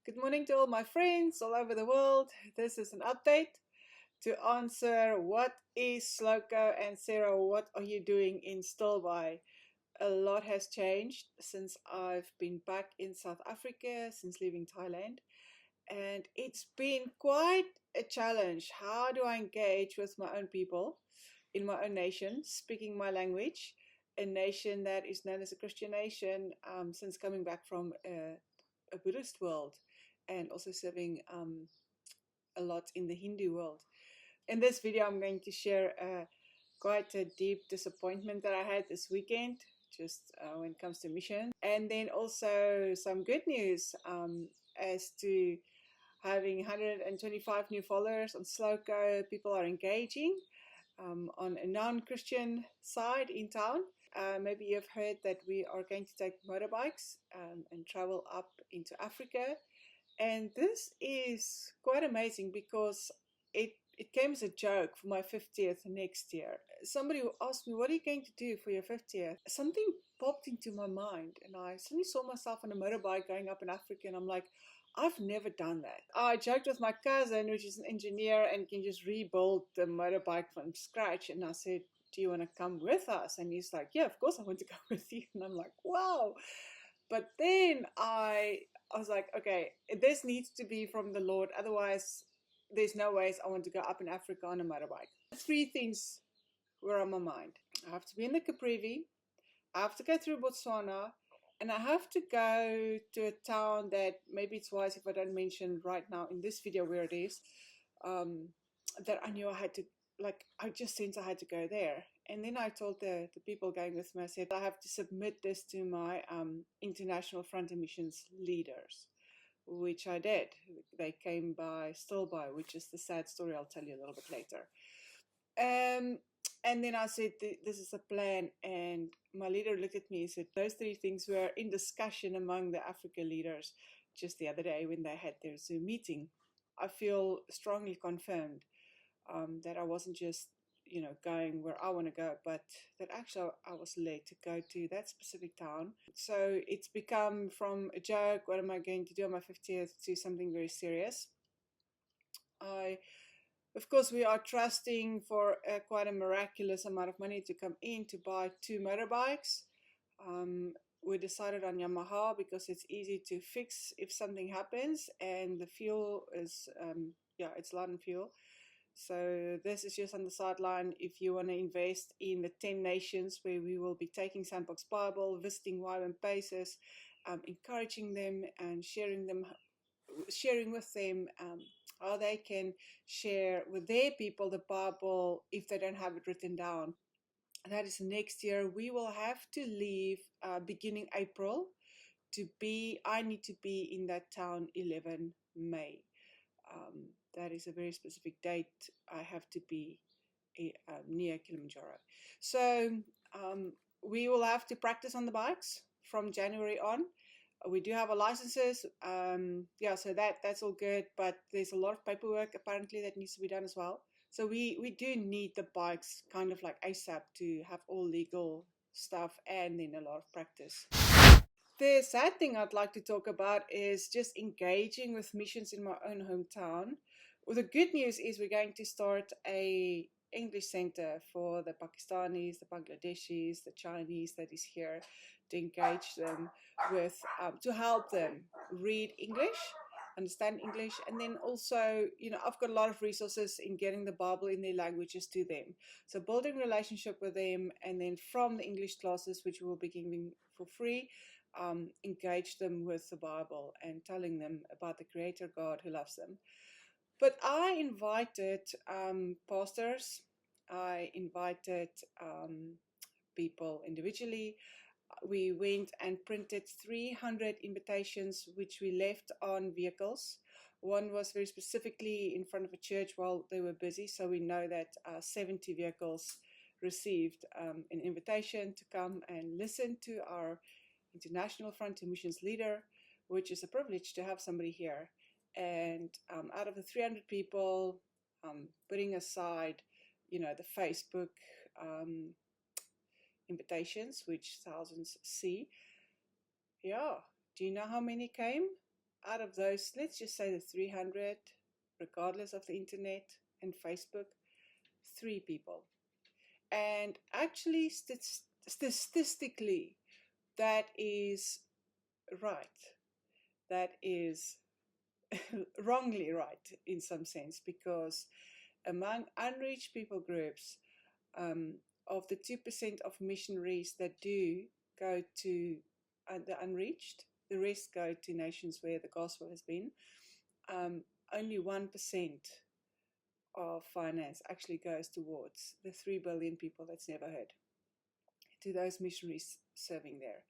Good morning to all my friends all over the world. This is an update to answer what is Sloko, and Sarah, what are you doing in Stilbaai? A lot has changed since I've been back in South Africa, since leaving Thailand, and it's been quite a challenge. How do I engage with my own people in my own nation, speaking my language, a nation that is known as a Christian nation, since coming back from a Buddhist world, and also serving a lot in the Hindu world. In this video, I'm going to share quite a deep disappointment that I had this weekend, just when it comes to mission, and then also some good news as to having 125 new followers on Sloko. People are engaging on a non-Christian side in town. Maybe you've heard that we are going to take motorbikes and travel up into Africa. And this is quite amazing because it came as a joke for my 50th next year. Somebody asked me, what are you going to do for your 50th? Something popped into my mind, and I suddenly saw myself on a motorbike going up in Africa, and I'm like, I've never done that. I joked with my cousin, which is an engineer and can just rebuild the motorbike from scratch, and I said, do you want to come with us? And he's like, yeah, of course I want to go with you. And I'm like, wow. But then I was like, okay, this needs to be from the Lord. Otherwise, there's no ways I want to go up in Africa on a motorbike. Three things were on my mind. I have to be in the Caprivi, I have to go through Botswana, and I have to go to a town that maybe it's wise if I don't mention right now in this video where it is, that I knew I had to, like, I just sensed I had to go there. And then I told the people going with me, I said, I have to submit this to my International Front and Missions leaders, which I did. They came by Stilbaai, which is the sad story I'll tell you a little bit later. And then I said, this is a plan. And my leader looked at me and said, those three things were in discussion among the Africa leaders just the other day when they had their Zoom meeting. I feel strongly confirmed that I wasn't just, going where I want to go, but that actually I was led to go to that specific town. So it's become from a joke, what am I going to do on my 50th, to something very serious. Of course, we are trusting for quite a miraculous amount of money to come in to buy 2 motorbikes. We decided on Yamaha because it's easy to fix if something happens, and the fuel is, it's London fuel. So this is just on the sideline if you want to invest in the 10 nations where we will be taking Sandbox Bible, visiting YWAM Paces, encouraging them and sharing with them how they can share with their people the Bible if they don't have it written down. That is next year. We will have to leave beginning April I need to be in that town 11 May. That is a very specific date. I have to be near Kilimanjaro. So we will have to practice on the bikes from January on. We do have our licenses. So that's all good, but there's a lot of paperwork apparently that needs to be done as well. So we do need the bikes kind of like ASAP to have all legal stuff and then a lot of practice. The sad thing I'd like to talk about is just engaging with missions in my own hometown. Well, the good news is we're going to start a English center for the Pakistanis, the Bangladeshis, the Chinese that is here, to engage them with, to help them read English, understand English, and then also, I've got a lot of resources in getting the Bible in their languages to them. So building relationship with them, and then from the English classes, which we will be giving for free, engage them with the Bible and telling them about the Creator God who loves them. But I invited pastors, I invited people individually. We went and printed 300 invitations, which we left on vehicles. One was very specifically in front of a church while they were busy, so we know that 70 vehicles received an invitation to come and listen to our International Front and Missions leader, which is a privilege to have somebody here. And out of the 300 people, putting aside, the Facebook invitations, which thousands see, do you know how many came? out of those, let's just say the 300, regardless of the internet and Facebook, 3 people. And actually, statistically, that is right. That is wrongly right in some sense, because among unreached people groups, of the 2% of missionaries that do go to the unreached, the rest go to nations where the gospel has been. Only 1% of finance actually goes towards the 3 billion people that's never heard, to those missionaries serving there.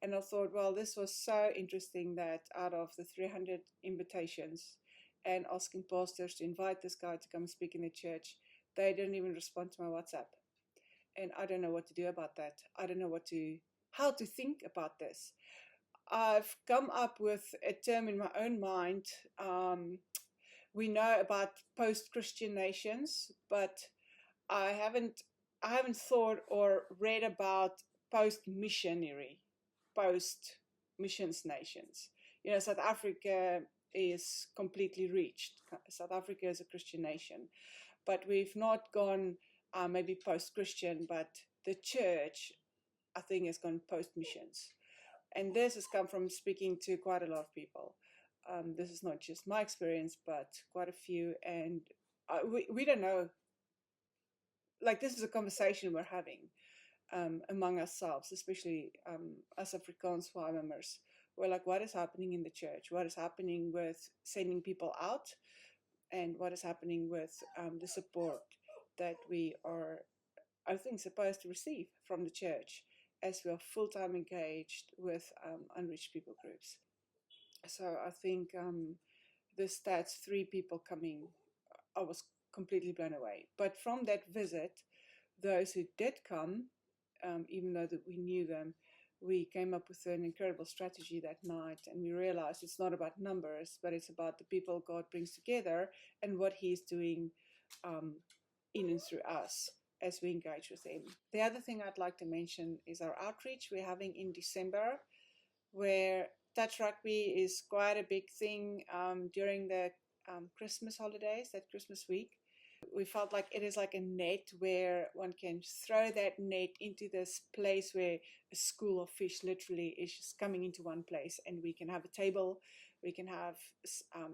And I thought, well, this was so interesting that out of the 300 invitations and asking pastors to invite this guy to come speak in the church, they didn't even respond to my WhatsApp. And I don't know what to do about that. I don't know how to think about this. I've come up with a term in my own mind. We know about post-Christian nations, but I haven't thought or read about post-missionary, post-missions nations. South Africa is completely reached. South Africa is a Christian nation, but we've not gone maybe post-Christian, but the church, I think, has gone post-missions. And this has come from speaking to quite a lot of people. This is not just my experience, but quite a few. And we don't know. Like, this is a conversation we're having among ourselves, especially us Afrikaans members. We're like, what is happening in the church? What is happening with sending people out? And what is happening with the support that we are, I think, supposed to receive from the church as we are full-time engaged with unreached people groups. So I think the stats, 3 people coming, I was completely blown away. But from that visit, those who did come, even though that we knew them, we came up with an incredible strategy that night, and we realized it's not about numbers, but it's about the people God brings together and what He's doing in and through us as we engage with Him. The other thing I'd like to mention is our outreach we're having in December, where touch rugby is quite a big thing during the Christmas holidays, that Christmas week. We felt like it is like a net where one can throw that net into this place where a school of fish literally is just coming into one place, and we can have a table, we can have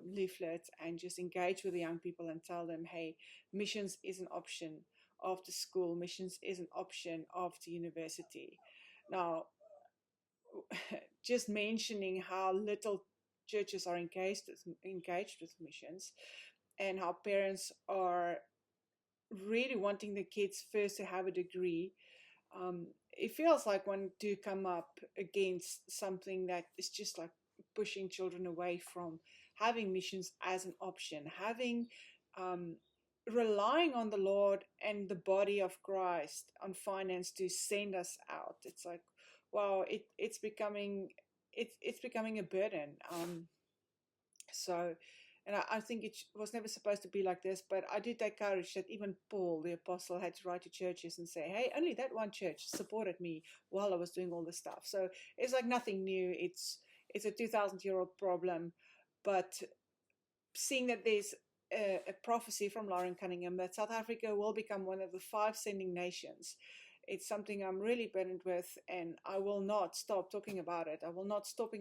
leaflets, and just engage with the young people and tell them, hey, missions is an option after school, missions is an option after university. Now, just mentioning how little churches are engaged with missions, and how parents are really wanting the kids first to have a degree, it feels like one do come up against something that is just like pushing children away from having missions as an option, having relying on the Lord and the body of Christ on finance to send us out. It's like, wow, it's becoming a burden. And I think it was never supposed to be like this, but I do take courage that even Paul, the apostle, had to write to churches and say, hey, only that one church supported me while I was doing all this stuff. So it's like nothing new. It's a 2,000-year-old problem, but seeing that there's a prophecy from Lauren Cunningham that South Africa will become one of the 5 sending nations, it's something I'm really burdened with, and I will not stop talking about it. I will not stop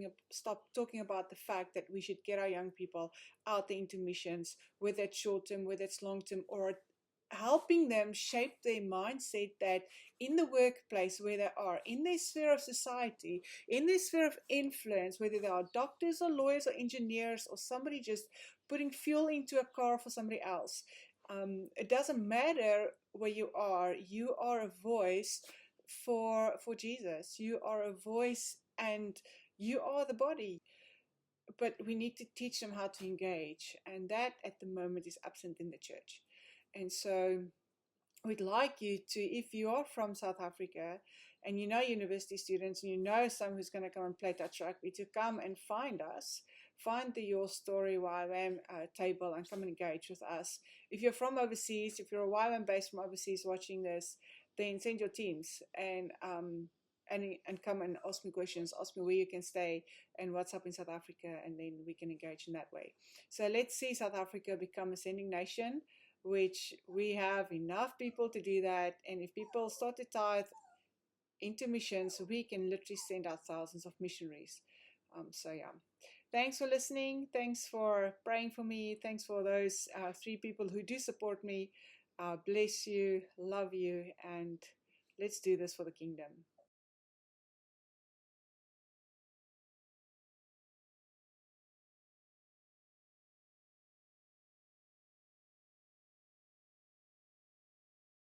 talking about the fact that we should get our young people out there into missions, whether it's short term, whether it's long term, or helping them shape their mindset that in the workplace where they are, in their sphere of society, in their sphere of influence, whether they are doctors or lawyers or engineers or somebody just putting fuel into a car for somebody else, it doesn't matter where you are a voice for Jesus. You are a voice and you are the body. But we need to teach them how to engage, and that at the moment is absent in the church. And so we'd like you to, if you are from South Africa and you know university students and you know someone who's going to come and play touch rugby, to come and find us, find the Your Story YWAM table and come and engage with us. If you're from overseas, if you're a YWAM based from overseas watching this, then send your teams and and come and ask me questions, ask me where you can stay and what's up in South Africa, and then we can engage in that way. So let's see South Africa become a sending nation, which we have enough people to do that. And if people start to tithe into missions, we can literally send out thousands of missionaries. So yeah, thanks for listening. Thanks for praying for me. Thanks for those 3 people who do support me. Bless you, love you, and let's do this for the kingdom.